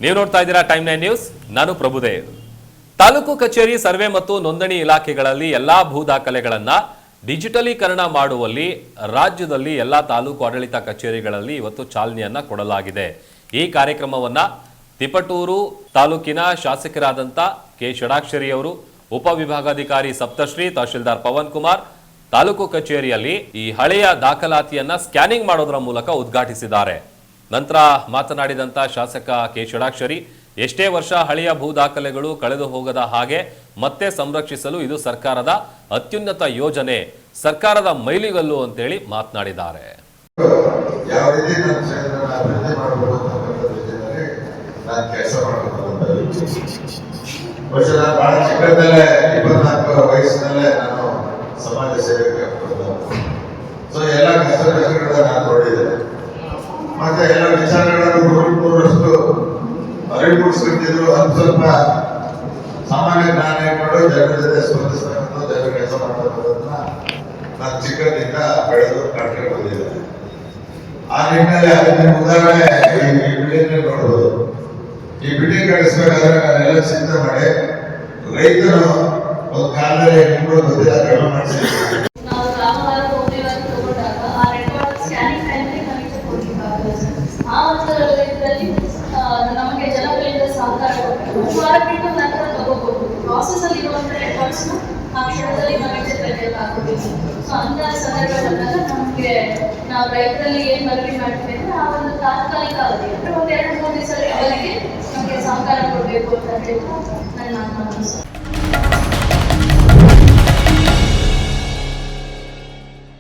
ನೀವು ನೋಡ್ತಾ ಇದ್ದೀರಾ ಟೈಮ್ 9 ನ್ಯೂಸ್. ನಾನು ಪ್ರಭುದೇವ್. ತಾಲೂಕು ಕಚೇರಿ ಸರ್ವೆ ಮತ್ತು ನೋಂದಣಿ ಇಲಾಖೆಗಳಲ್ಲಿ ಎಲ್ಲಾ ಭೂ ದಾಖಲೆಗಳನ್ನ ಡಿಜಿಟಲೀಕರಣ ಮಾಡುವಲ್ಲಿ ರಾಜ್ಯದಲ್ಲಿ ಎಲ್ಲಾ ತಾಲೂಕು ಆಡಳಿತ ಕಚೇರಿಗಳಲ್ಲಿ ಇವತ್ತು ಚಾಲನೆಯನ್ನ ಕೊಡಲಾಗಿದೆ. ಈ ಕಾರ್ಯಕ್ರಮವನ್ನ ತಿಪಟೂರು ತಾಲೂಕಿನ ಶಾಸಕರಾದಂತ ಕೆ ಷಡಾಕ್ಷರಿ ಅವರು, ಉಪವಿಭಾಗಾಧಿಕಾರಿ ಸಪ್ತಶ್ರೀ, ತಹಶೀಲ್ದಾರ್ ಪವನ್ ಕುಮಾರ್ ತಾಲೂಕು ಕಚೇರಿಯಲ್ಲಿ ಈ ಹಳೆಯ ದಾಖಲಾತಿಯನ್ನ ಸ್ಕ್ಯಾನಿಂಗ್ ಮಾಡೋದರ ಮೂಲಕ ಉದ್ಘಾಟಿಸಿದ್ದಾರೆ. ನಂತರ ಮಾತನಾಡಿದಂತ ಶಾಸಕ ಕೆ ಷಡಾಕ್ಷರಿ, ಎಷ್ಟೇ ವರ್ಷ ಹಳೆಯ ಭೂ ದಾಖಲೆಗಳು ಕಳೆದು ಹೋಗದ ಹಾಗೆ ಮತ್ತೆ ಸಂರಕ್ಷಿಸಲು ಇದು ಸರ್ಕಾರದ ಅತ್ಯುನ್ನತ ಯೋಜನೆ, ಸರ್ಕಾರದ ಮೈಲಿಗಲ್ಲು ಅಂತೇಳಿ ಮಾತನಾಡಿದ್ದಾರೆ. ಸಮಾಜ ಸೇವೆಗೆ ಸೊ ಎಲ್ಲ ಕಷ್ಟಗಳನ್ನ ನಾನು ನೋಡಿದ್ದೇನೆ. ಮತ್ತೆ ಎಲ್ಲ ವಿಚಾರಗಳನ್ನು ನೂರಷ್ಟು ಅರಿವುಡಿಸ್ಕೊತಿದ್ರು. ಅದು ಸ್ವಲ್ಪ ಸಾಮಾನ್ಯ ಜ್ಞಾನ ಇಟ್ಕೊಂಡು ಜನರ ಜೊತೆ ಸ್ಪಂದಿಸಬೇಕಂತ, ಜನರ ಕೆಲಸ ಮಾಡಬೇಕಂತ ನಾನು ಚಿಕ್ಕದಿಂದ ಬೆಳೆದು ಕಂಡು ಬಂದಿದ್ದೇನೆ. ಆ ನಿಟ್ಟಿನಲ್ಲಿ ಅದಕ್ಕೆ ಉದಾಹರಣೆ ಈ ಬಿಲ್ಡಿಂಗ್ ನೋಡ್ಬೋದು. ಈ ಬಿಲ್ಡಿಂಗ್ ಕಳಿಸ್ಬೇಕಾದ್ರೆ ನಾನೆಲ್ಲ ಚಿಂತೆ ಮಾಡಿ ರೈತರು ಒಂದು ಕಾಲದಲ್ಲಿ ಹೆಣ್ಗಳು ಗೊತ್ತಿಲ್ಲ ಕಡಿಮೆ ಮಾಡಿಸಿದ್ರು. ನಮಗೆ ಜನಗಳಿಂದ ಸಹಕಾರ ಕೊಟ್ಟರು. ವಾರ ಬಿಟ್ಟು ನಂತರ ತಗೋಬಹುದು. ಪ್ರಾಸೆಸ್ ಅಲ್ಲಿ ಇರುವಂತ ರೆಕಾರ್ಡ್ಸ್ ಆ ಕ್ಷಣದಲ್ಲಿ ನಮಗೆ ತೆಗೆಯಲಾಗುತ್ತಿತ್ತು. ಸೊ ಅಂತ ಸಂದರ್ಭ ಬಂದಾಗ ನಮಗೆ ನಾವು ರೈತರಲ್ಲಿ ಏನ್ ಮನವಿ ಮಾಡ್ತೀವಿ ಅಂದ್ರೆ ಆ ಒಂದು ತಾತ್ಕಾಲಿಕ ಅವಧಿ ಅಂದ್ರೆ ಒಂದ್ 2-3 ದಿವಸ ಅವಧಿಗೆ ನಮಗೆ ಸಹಕಾರ ಕೊಡಬೇಕು ಅಂತ ಹೇಳಿ ನನ್ನ ಮಾತು.